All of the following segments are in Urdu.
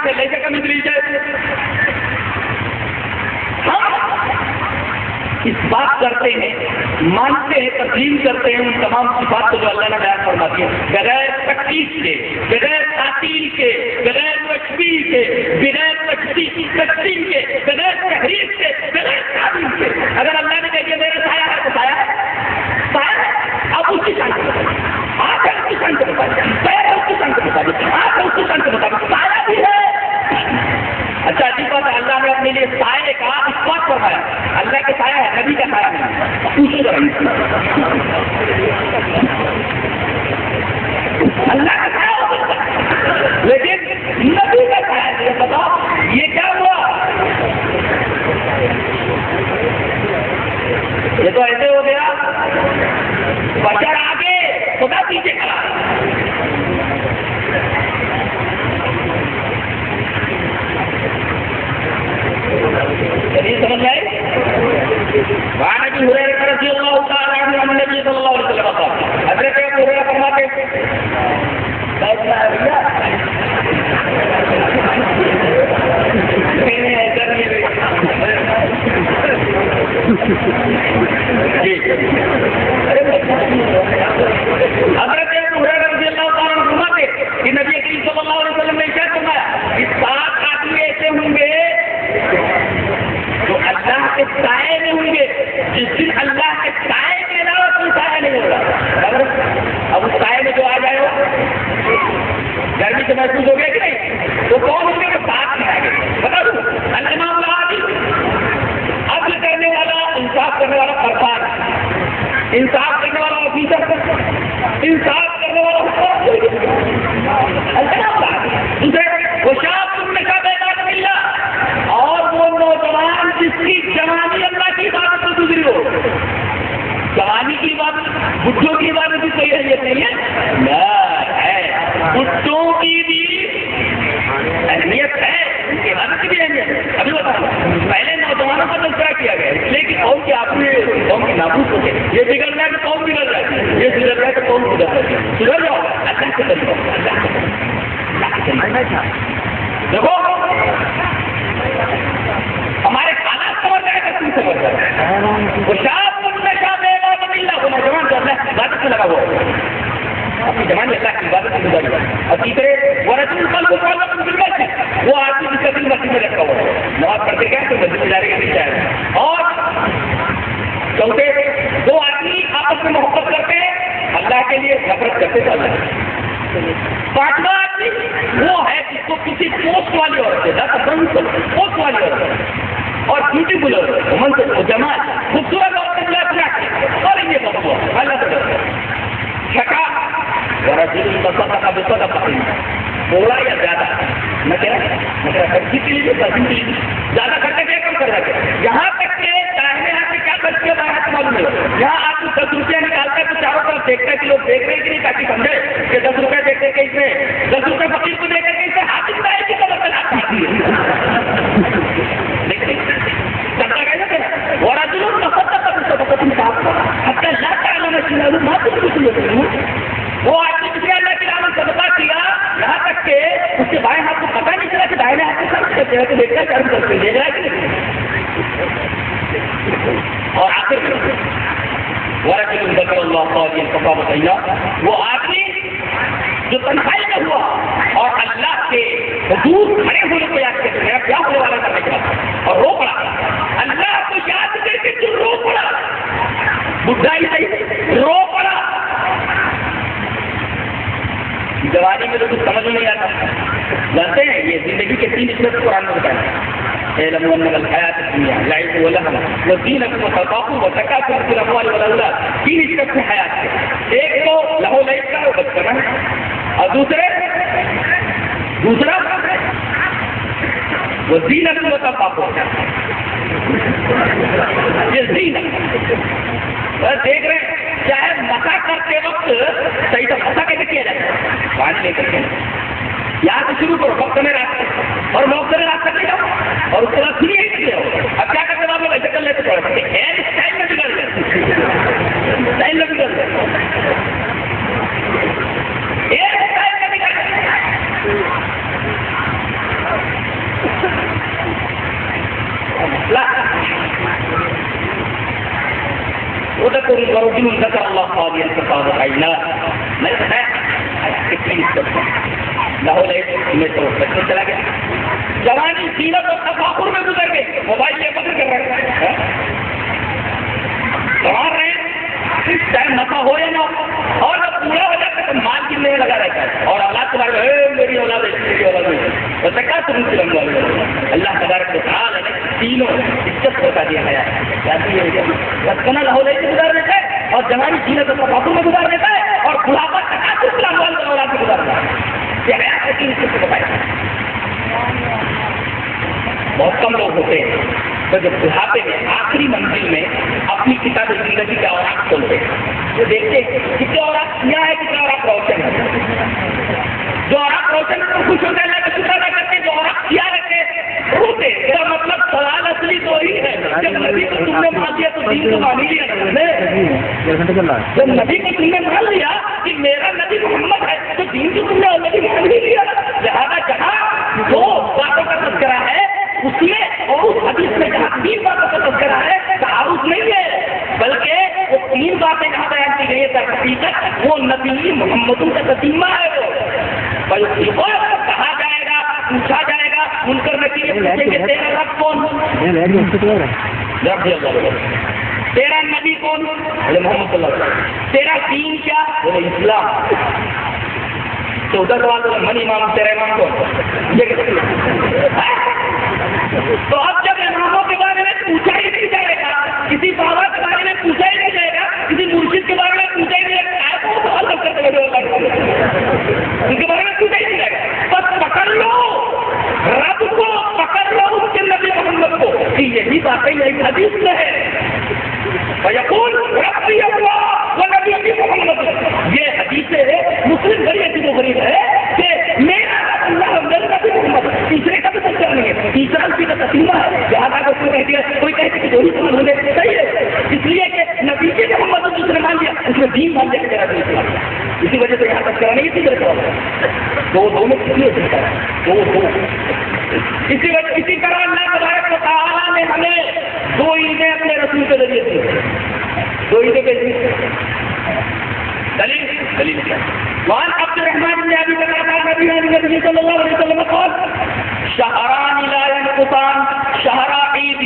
ہے لے کا مدری جائے. ہم اس بات کرتے ہیں, مانتے ہیں, تسلیم کرتے ہیں ان تمام صفات کو جو اللہ نے بیان فرماتی ہے, بغیر تکلیف کے, بغیر تعطیل کے, بغیر تشبیہ کے, بغیر تقسیم کے, بغیر تحریف کے, بغیر تعلیم کے. اگر اللہ نے کہا کہ میرا سایہ ہے تو سایہ ہے, سایہ ہے, آپ اس کی شان کے مطابق, آپ ہے اس کی شان کے مطابق, پیر ہے اس کی شان کے مطابق, آپ ہے اس کی شان کے مطابق, سایہ بھی ہے. اچھا عجیب بات ہے, اللہ نے اپنے لیے سائے کا اثبات فرمایا. اللہ کا سایہ ہے, نبی کا سایہ نہیں. پوچھو ذرا اللہ کا سایہ ہو سکتا ہے لیکن نبی کا سایہ نہیں. بتاؤ یہ کیا ہوا؟ یہ تو ایسے ہو گیا بشر آگے خدا پیچھے کھڑا. سمجھ آئے؟ وعن ابي هريره رضي الله تعالى عنه عن النبي صلى الله عليه وسلم قال حضرت ابو هريرہ فرماتے ہیں حضرت ابو ہریرہ رضی اللہ تعالیٰ عنہ فرماتے کہ نبی کریم صلی اللہ علیہ وسلم نے ارشاد فرمایا کہ 7 آدمی ایسے ہوں گے جو اللہ کے سائے میں ہوں گے. جس دن اللہ کے سائے کے علاوہ کوئی سایہ نہیں ہوگا. اب اس سائے میں جو آ جائے ہو گرمی سے محسوس ہو گیا کہ نہیں, تو کون ہوں گے کہ 7 میں آئے گے. بتا دوں الامام العادل, عدل کرنے والا, انصاف کرنے والا سرکار, انصاف کرنے والا آفیسر, انصاف کرنے والا الامام العادل. دوسرے وہ شاپ میں کا بیدار ملا, اور وہ نوجوان جس کی جوانی اللہ کی عبادت میں گزری ہو. جوانی کی عبادت, بڈھوں کی عبادت بھی کوئی اہمیت نہیں ہے. بڈھوں کی بھی اہمیت ہے, ان کی عبادت کی بھی اہمیت ہے. ابھی بتاؤ پہلے نوجوانوں کا تذکرہ کیا گیا ہے لیکن قوم کے آپ نے قوم کی نابود ہو گئے. یہ بگڑ رہا ہے تو قوم بگڑ رہا ہے, یہ بگڑ رہا ہے تو قوم بگڑ رہا ہے. سدھر جاؤ اللہ سے کرو, اللہ سے دیکھو ہمارے حالات سمجھ رہے ہیں, تم سمجھ رہے وہ شاپ میں شاپ اللہ کو نوجوان جو اللہ کی عبادت میں لگا ہوا اپنی جوانی اللہ کی عبادت میں گزاری. اور تیسرے وہ رسول وہ آدمی جس کا دل مسجد میں رکھا ہوا نماز پڑھتے گئے تو مسجد میں جانے کے لیے جائے. اور چوتھے 2 آدمی آپس میں محبت کرتے اللہ کے لیے, نفرت کرتے تو اللہ. 5واں آدمی وہ ہے جس کو کسی پوسٹ والی عورت پوسٹ والی عورت اور بیوٹیفل عورت جمال خوبصورت عورت اور یہ بہت اللہ سے چھٹا تھوڑا یا زیادہ میں کہہ رہا خرچی کے لیے زیادہ خرچہ کیا کم کر رہا ہے. یہاں تک کہ داہنے ہاتھ سے کیا خرچ کیا بائیں ہاتھ معلوم نہیں. یہاں آپ کو 10 روپیہ نکالتا ہے تو چاروں طرف دیکھتا ہے کہ لوگ دیکھ رہے ہیں کہ نہیں, تاکہ سمجھے کہ 10 روپئے دیکھتے کہ اس میں 10 روپئے فقیر کو دے کر کے اس سے ہاتھ اٹھتا ہے کہ خبر سے ہاتھ کھاتی ہے. سبتا کہنا کہ وہ راجلوں کا وہ آدمی جس نے اللہ کے نام صدقہ کیا یہاں تک کہ اس کے بائیں ہاتھ کو پتہ نہیں چلا کہ دائیں ہاتھ سے خرچ کرتے ہیں تو دیکھتا ہے کرتے دیکھ رہا ہے کہ نہیں. اور آخر وہ آدمی جو تنہائی میں ہوا اور اللہ کے حضور کھڑے ہونے کو یاد کرتے ہیں کیا ہونے والا کرنے کے بعد اور رو پڑا, اللہ کو یاد کر کے جو رو پڑا, بڈھا ہی نہیں رو پڑا. جوانی میں تو کچھ سمجھ نہیں آتا. جانتے ہیں یہ زندگی کے 3 اسٹیپ قرآن میں بتایا ہے. الحیات الدنیا لعب ولہو وزینۃ وتفاخر وتکاثر فی الاموال والاولاد. 3 اسٹیپ ہیں حیات کے. ایک تو لہو لعب کا بچپنا اور دوسرا وزینۃ وتفاخر یہ زینت دیکھ رہے ہیں. چاہے مسا کرتے وقت صحیح سے مسا کیسے کیا جاتا ہے, پانی لے کر کے یہاں سے شروع کرو وقت میں راستہ اور موقع میں راستہ لے جاؤ اور اس کے بعد سنیے کیا ہو. اب کیا کرتے آپ لوگ ایسے کر لیتے تھوڑا ہیئر اسٹائل میں بگڑ گئے, اسٹائل میں بگڑ گئے, ہیئر اسٹائل میں بگڑ گئے. ورجل ذكر الله خاليا ففاضت عيناه. نہیں ہے لاہور میں تو بچے چلا گیا. جوانی زینت اور تفاخر میں گزر گئی. موبائل لے پکڑ کر رہے ہیں سوار رہے ہیں چاہے نفع ہو یا نہ ہو, اور جب پورا ہو جاتا ہے تو مال کی نہیں لگا رہتا ہے, اور اولاد کے بارے میں میری اولاد ہے میری اولاد ہے ویسے کیا تم سلم والے. اللہ تبارک و تعالی نے تینوں عزت بتا دیا گیا ہے. بچپنا لاہور سے گزار دیتا ہے, اور جوانی زینت اور تفاخر میں گزار دیتا ہے, اور بڑھاپا اسلام والے اولاد میں گزار دیتا ہے. یہ حیات ہے کہ اس کو بتایا بہت کم لوگ ہوتے ہیں تو جب بڑھاپے میں آخری منزل میں اپنی کتاب زندگی کے اوراق کھولتے ہیں تو دیکھتے کتنے اوراق کیا ہے, کتنے اوراق روشن ہے. جو اوراق روشن ہے تو خوش ہوتے اللہ کا شکر ادا کرتے, جو اوراق کیا رہتے روتے. اس کا مطلب سوال اصلی تو ہی ہے جب نبی کو تم نے مان لیا تو دین کو مان لیا. جب نبی کو تم نے مان لیا کہ میرا نبی محمد ہے تو دین کو تم نے آلریڈی مان ہی لیا. لہٰذا جہاں دو باتوں کا تذکرہ ہے اس میں اور اس حدیث میں جہاں تین باتوں کا تذکرہ ہے تعارض نہیں ہے, بلکہ وہ تین باتیں جہاں بیان کی گئی ہے حقیقت وہ نبی محمدوں کا تتیمہ ہے. وہ کہا جائے گا, پوچھا جائے گا, منکر نکیر پوچھیں گے تیرا رب کون, تیرا نبی کون, محمد صلی اللہ علیہ وسلم, تیرا دین کیا, اسلام. تو ادھر سوال من امام تیرا امام کون. تو اب جب اماموں کے بارے میں پوچھا ہی نہیں جائے گا, کسی بابا کے بارے میں پوچھا ہی نہیں جائے گا, کسی مرشد کے بارے میں پوچھا ہی نہیں جائے گا, ان کے بارے میں پوچھا ہی نہیں جائے گا. بس پکڑ لو رب کو, پکڑ لو اس کے نبی محمد کو, کہ یہی باتیں یہی حدیث میں ہے. یقول ربی اللہ وہ نبی محمد, یہ حدیث ہے مسلم بڑی عجیب و غریب ہے کہ میرا اللہ میرا نبی محمد, تیسرے کا بھی سچا نہیں ہے, تیسرا اسی کا تسلیمہ ہے. جہاں کو کہتی ہے کوئی کہتے کہ دوری سمجھ ہوں گے صحیح ہے, اس لیے کہ نبی کے محمد اس نے مان لیا, اس نے دین مان لیا کہ میرا دین مان لیا. اسی وجہ سے یہاں تک کرا نہیں تیسرے کا دونوں کس لیے سکتا ہے اسی وجہ. اسی طرح اللہ تبارک و تعالیٰ نے ہمیں دو عیدیں اپنے رسول کے ذریعے دی. دو عیدیں کیسی دلیل کیا وان عبد الرحمن بن ابی بکر قال نبی صلی اللہ علیہ وسلم قال شهران لا ينقصان شهر عید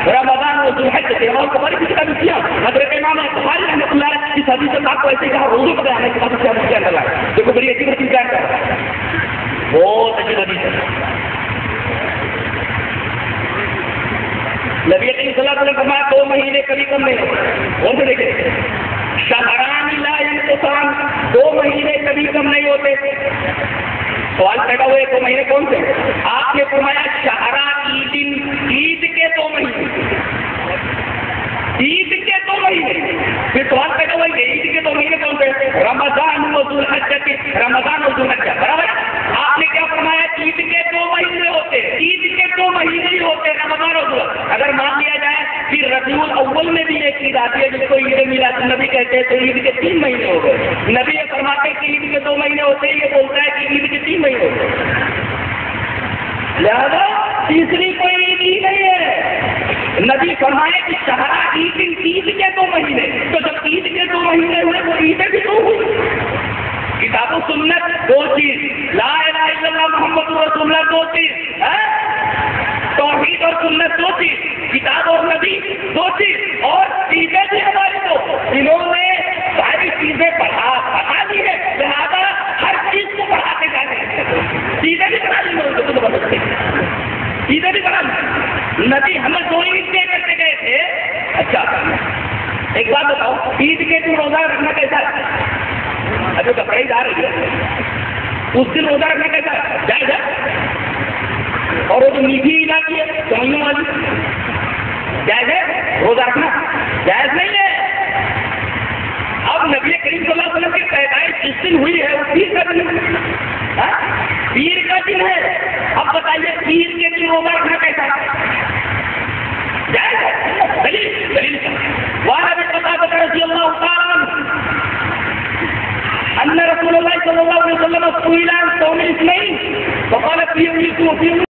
رمضان و ذو الحجہ. امام بخاری کی کتاب کیا حضرت امام بخاری رحمۃ اللہ اس حدیث سے آپ کو ایسے کہا روزے کا بیان ہے کتاب کیا مجھے اندر ہے دیکھو بڑی عجیب چیز بیان کر رہا ہے, بہت عجیب حدیث ہے. نبی کریم صلی اللہ علیہ وسلم فرمایا 2 مہینے کبھی کم نہیں ہوتے. اور بھی دیکھیں شہران لا ينقصان, 2 مہینے کبھی کم نہیں ہوتے. سوال پیدا ہوئے 2 مہینے کون سے؟ آپ نے فرمایا شہرا عید, عید کے 2 مہینے, عید کے 2 مہینے. پھر سوال پیدا ہوئے عید کے 2 مہینے کون سے؟ رمضان و ذو الحجہ, رمضان و ذو الحجہ برابر. آپ نے کیا فرمایا عید کے 2 مہینے ہوتے, عید کے 2 مہینے ہی ہوتے رمضان و ذو الحجہ. اگر مان لیا جائے پھر ربیع الاول میں بھی ایک عید آتی ہے جس کو عید میلاد النبی کہتے ہیں, تو عید کے 3 مہینے ہو گئے. نبی یہ فرماتے ہیں کہ عید کے 2 مہینے ہوتے ہیں, یہ بولتا ہے کہ عید کے 3 مہینے ہوتے ہیں. لہذا تیسری کوئی عید ہی نہیں ہے. نبی فرمائے کہ شہرا عید کے 2 مہینے, تو جب عید کے 2 مہینے ہوئے وہ عیدیں بھی 2 ہوئی. کتاب و سنت 2 چیز, لا الہ الا اللہ محمد رسول اللہ 2 چیز, توحید اور سنت 2 چیز, کتاب اور نبی 2 چیز, اور چیزیں بھی ہماری 2. انہوں نے ساری چیزیں بڑھا دی ہے, لہٰذا ہر چیز کو بڑھاتے جاتے ہیں. چیزیں بھی بڑھا لی لوگوں کو بدلتے, چیزیں بھی بڑھا لی. نبی ہمیں 2 عید دے کرتے گئے تھے. اچھا ایک بات بتاؤ, عید کے دن روزہ رکھنا کیسا ہے؟ ابھی کپڑے جا رہی ہے, اس دن روزہ رکھنا کیسا ہے؟ جائز ہے. اور وہ جو میٹھی علاقی ہے سوئیوں والی, جائز ہے روزہ رکھنا؟ جائز نہیں ہے. اب نبی کریم صلی اللہ علیہ وسلم کی پیدائش جس دن ہوئی ہے وہ پیر کا دن, پیر کا دن ہے. اب بتائیے پیر کے دن روزہ رکھنا کیسا ہے؟ جائز ہے. دلیل وہاں بھی قتادہ رضی اللہ تعالیٰ ان رسول اللہ صلی اللہ علیہ وسلم سئل عن صوم الاثنين فقال فيه